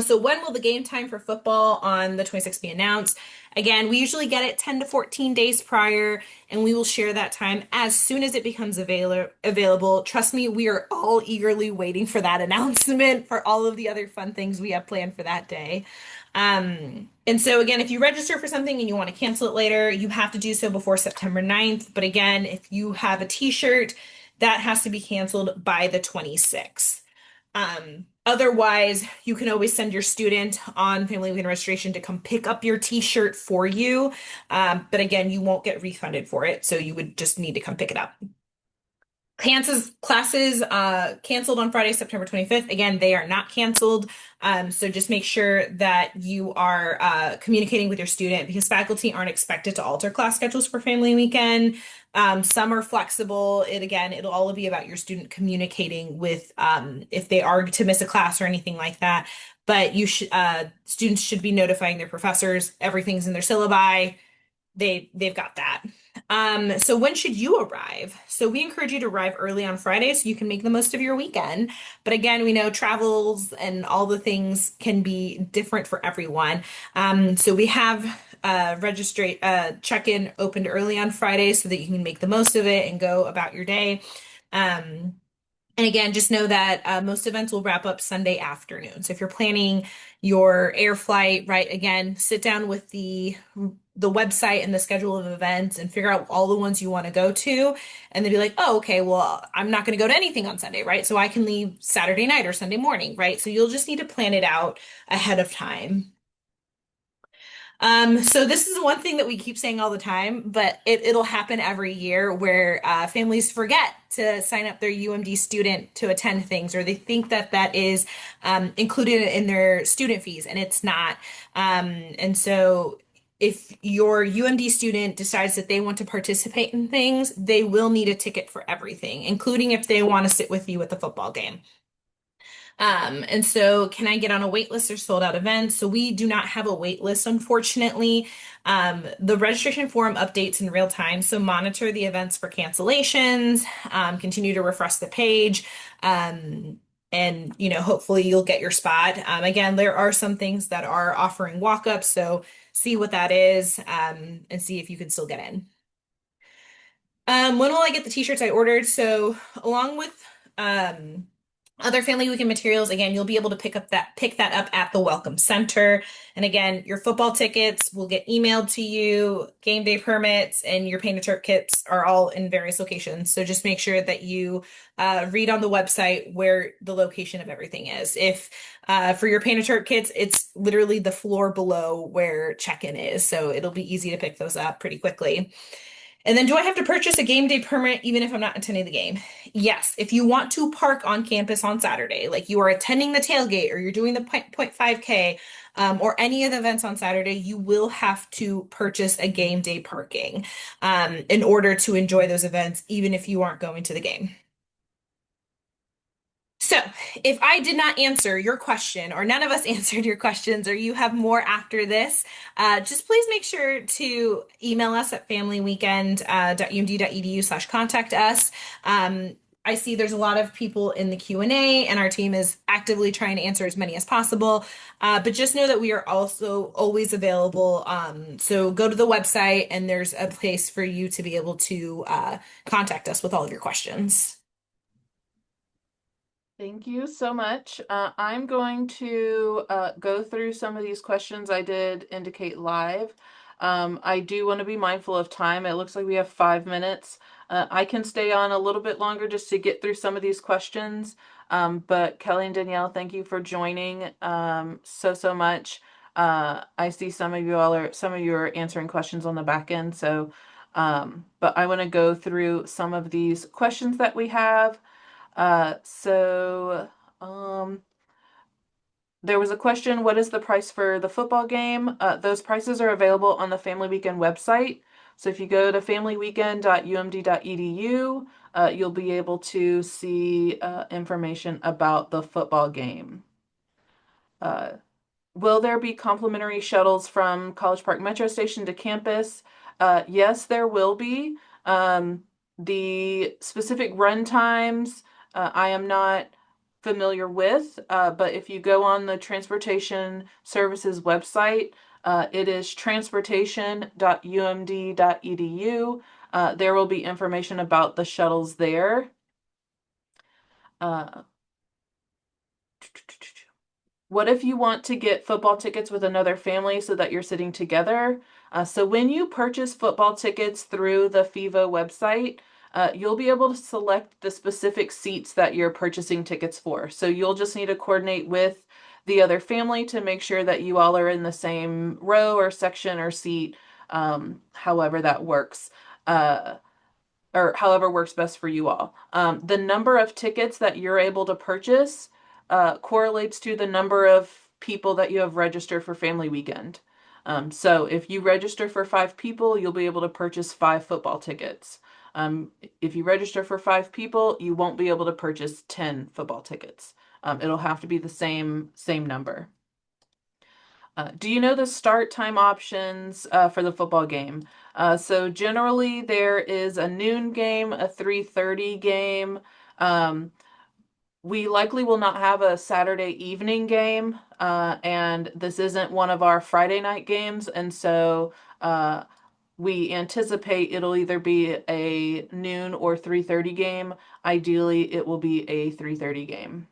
So when will the game time for football on the 26th be announced? Again, we usually get it 10 to 14 days prior, and we will share that time as soon as it becomes available. Trust me, we are all eagerly waiting for that announcement for all of the other fun things we have planned for that day. And so again, if you register for something and you want to cancel it later, you have to do so before September 9th. But again, if you have a t-shirt, that has to be canceled by the 26th. Otherwise, you can always send your student on Family Weekend registration to come pick up your t-shirt for you. But again, you won't get refunded for it. So you would just need to come pick it up. Classes canceled on Friday, September 25th. Again, they are not canceled. So just make sure that you are communicating with your student because faculty aren't expected to alter class schedules for Family Weekend. Some are flexible. It'll all be about your student communicating with if they are to miss a class or anything like that. But students should be notifying their professors. Everything's in their syllabi. They've got that. So when should you arrive? So we encourage you to arrive early on Friday so you can make the most of your weekend. But again, we know travels and all the things can be different for everyone. So we have check-in opened early on Friday so that you can make the most of it and go about your day. And again, just know that most events will wrap up Sunday afternoon. So if you're planning your air flight, right, again, sit down with the the website and the schedule of events and figure out all the ones you want to go to, and then be like, oh, okay, well, I'm not going to go to anything on Sunday, right? So I can leave Saturday night or Sunday morning, right? So you'll just need to plan it out ahead of time. So this is one thing that we keep saying all the time, but it'll happen every year where families forget to sign up their UMD student to attend things, or they think that that is included in their student fees, and it's not. And so if your UMD student decides that they want to participate in things, they will need a ticket for everything, including if they want to sit with you at the football game. And so can I get on a wait list or sold out events? So we do not have a wait list, unfortunately. The registration form updates in real time. So monitor the events for cancellations, continue to refresh the page. And hopefully you'll get your spot. Again, there are some things that are offering walk-ups, so see what that is, and see if you can still get in. When will I get the t-shirts I ordered? So along with other family weekend materials, again, you'll be able to pick that up at the Welcome Center. And again, your football tickets will get emailed to you, game day permits, and your Paint a Terp kits are all in various locations. So just make sure that you read on the website where the location of everything is. If for your Paint a Terp kits, it's literally the floor below where check-in is. So it'll be easy to pick those up pretty quickly. And then do I have to purchase a game day permit even if I'm not attending the game? Yes. If you want to park on campus on Saturday, like you are attending the tailgate or you're doing the 0.5K or any of the events on Saturday, you will have to purchase a game day parking in order to enjoy those events, even if you aren't going to the game. So, if I did not answer your question, or none of us answered your questions, or you have more after this, just please make sure to email us at familyweekend.umd.edu/contact us. I see there's a lot of people in the Q&A, and our team is actively trying to answer as many as possible. But just know that we are also always available. So go to the website, and there's a place for you to be able to contact us with all of your questions. Thank you so much. I'm going to go through some of these questions I did indicate live. I do want to be mindful of time. It looks like we have 5 minutes. I can stay on a little bit longer just to get through some of these questions. But Kelly and Danielle, thank you for joining so much. I see some of you are answering questions on the back end. So, but I want to go through some of these questions that we have. So there was a question, what is the price for the football game? Those prices are available on the Family Weekend website. So if you go to familyweekend.umd.edu, you'll be able to see information about the football game. Will there be complimentary shuttles from College Park Metro Station to campus? Yes, there will be. The specific run times, I am not familiar with, but if you go on the Transportation Services website, it is transportation.umd.edu. There will be information about the shuttles there. What if you want to get football tickets with another family so that you're sitting together? So when you purchase football tickets through the FIVO website, you'll be able to select the specific seats that you're purchasing tickets for. So you'll just need to coordinate with the other family to make sure that you all are in the same row or section or seat, however that works. Or however works best for you all. The number of tickets that you're able to purchase correlates to the number of people that you have registered for Family Weekend. So if you register for 5 people, you'll be able to purchase 5 football tickets. If you register for 5 people, you won't be able to purchase 10 football tickets. It'll have to be the same number. Do you know the start time options for the football game? So generally there is a noon game, a 3:30 game. We likely will not have a Saturday evening game, and this isn't one of our Friday night games, and so we anticipate it'll either be a noon or 3:30 game. Ideally, it will be a 3:30 game.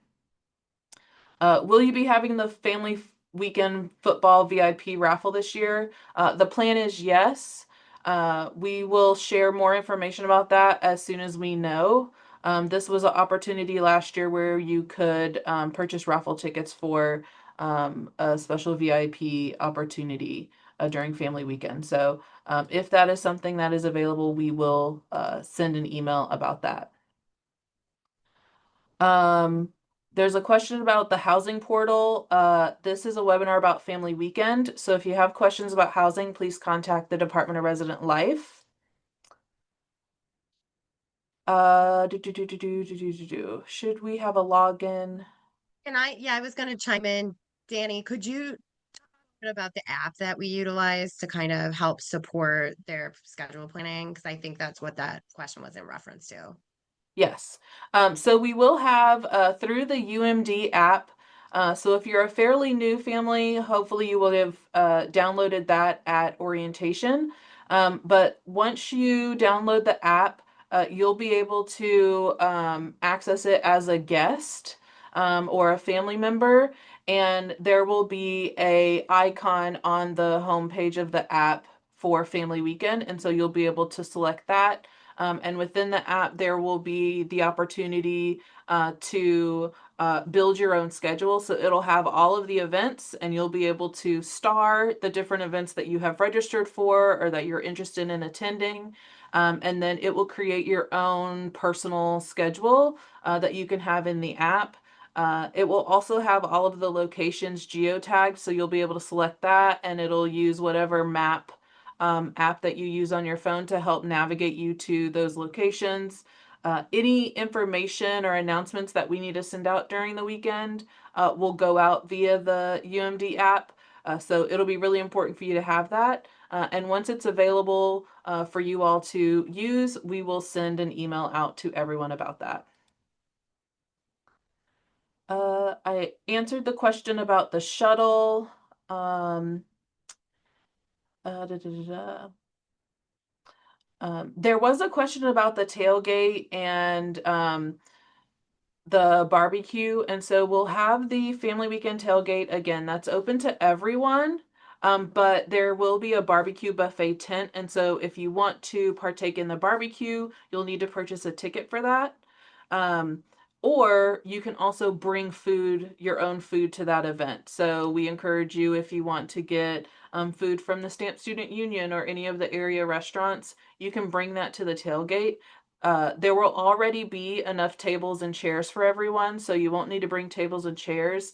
Will you be having the Family weekend football VIP raffle this year? The plan is yes. We will share more information about that as soon as we know. This was an opportunity last year where you could purchase raffle tickets for a special VIP opportunity during family weekend. So if that is something that is available, we will send an email about that. Um, there's a question about the housing portal. This is a webinar about family weekend. So if you have questions about housing, please contact the Department of Resident Life. Should we have a login? I was going to chime in. Danny, could you talk about the app that we utilize to kind of help support their schedule planning? Because I think that's what that question was in reference to. Yes. So we will have through the UMD app. So if you're a fairly new family, hopefully you will have downloaded that at orientation. But once you download the app, you'll be able to access it as a guest or a family member, and there will be a icon on the homepage of the app for Family Weekend, and so you'll be able to select that. And within the app, there will be the opportunity to build your own schedule. So it'll have all of the events, and you'll be able to star the different events that you have registered for or that you're interested in attending. And then it will create your own personal schedule that you can have in the app. It will also have all of the locations geotagged, so you'll be able to select that, and it'll use whatever map app that you use on your phone to help navigate you to those locations. Any information or announcements that we need to send out during the weekend will go out via the UMD app. So it'll be really important for you to have that. And once it's available for you all to use, we will send an email out to everyone about that. I answered the question about the shuttle. Da, da, da, da. There was a question about the tailgate and the barbecue. And so we'll have the family weekend tailgate again. That's open to everyone. But there will be a barbecue buffet tent. And so if you want to partake in the barbecue, you'll need to purchase a ticket for that. Or you can also bring food, your own food to that event. So we encourage you, if you want to get food from the Stamp Student Union or any of the area restaurants, you can bring that to the tailgate. There will already be enough tables and chairs for everyone, so you won't need to bring tables and chairs.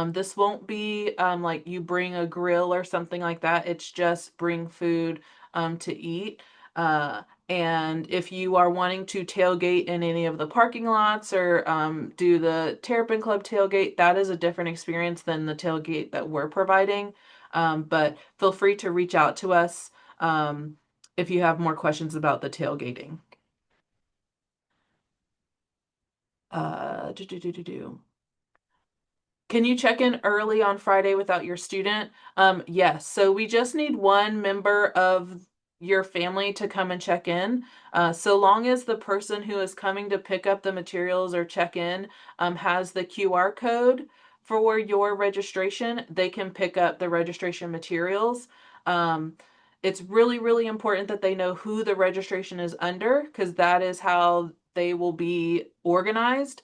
This won't be like you bring a grill or something like that. It's just bring food to eat. And if you are wanting to tailgate in any of the parking lots or do the Terrapin Club tailgate, that is a different experience than the tailgate that we're providing. But feel free to reach out to us if you have more questions about the tailgating. Do, do, do, do, do. Can you check in early on Friday without your student? Yes. So we just need one member of your family to come and check in. So long as the person who is coming to pick up the materials or check in has the QR code for your registration, they can pick up the registration materials. It's really, really important that they know who the registration is under, because that is how they will be organized.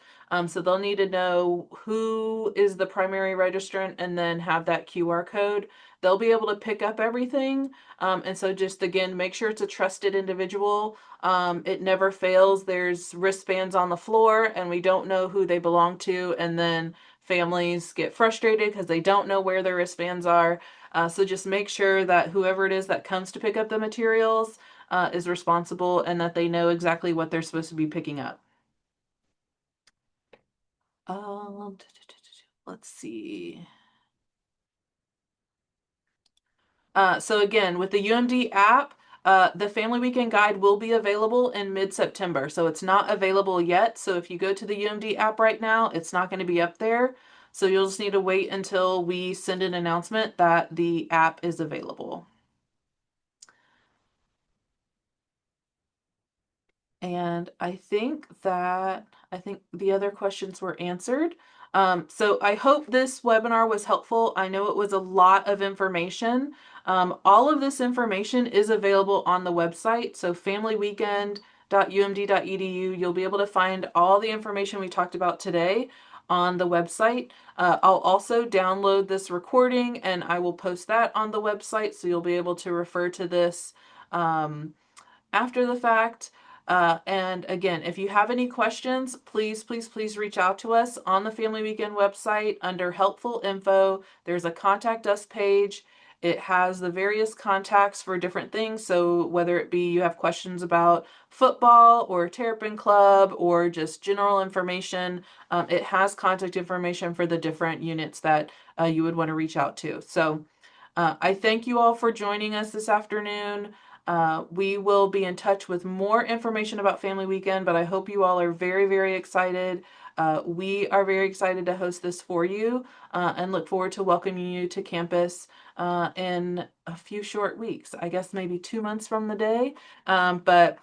So they'll need to know who is the primary registrant and then have that QR code. They'll be able to pick up everything. And so just again, make sure it's a trusted individual. It never fails. There's wristbands on the floor and we don't know who they belong to. And then families get frustrated because they don't know where their wristbands are. So just make sure that whoever it is that comes to pick up the materials is responsible and that they know exactly what they're supposed to be picking up. Let's see. So again, with the UMD app, the Family Weekend Guide will be available in mid-September. So it's not available yet. So if you go to the UMD app right now, it's not going to be up there. So you'll just need to wait until we send an announcement that the app is available. And I think the other questions were answered. So I hope this webinar was helpful. I know it was a lot of information. All of this information is available on the website. So familyweekend.umd.edu. You'll be able to find all the information we talked about today on the website. I'll also download this recording and I will post that on the website. So you'll be able to refer to this after the fact. And again, if you have any questions, please reach out to us on the Family Weekend website under helpful info. There's a contact us page. It has the various contacts for different things. So whether it be you have questions about football or Terrapin Club or just general information, it has contact information for the different units that you would want to reach out to. So I thank you all for joining us this afternoon. We will be in touch with more information about Family Weekend, but I hope you all are very excited. We are very excited to host this for you and look forward to welcoming you to campus in a few short weeks. I guess maybe 2 months from the day, but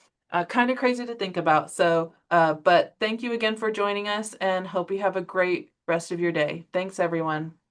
kind of crazy to think about. So, but thank you again for joining us and hope you have a great rest of your day. Thanks, everyone.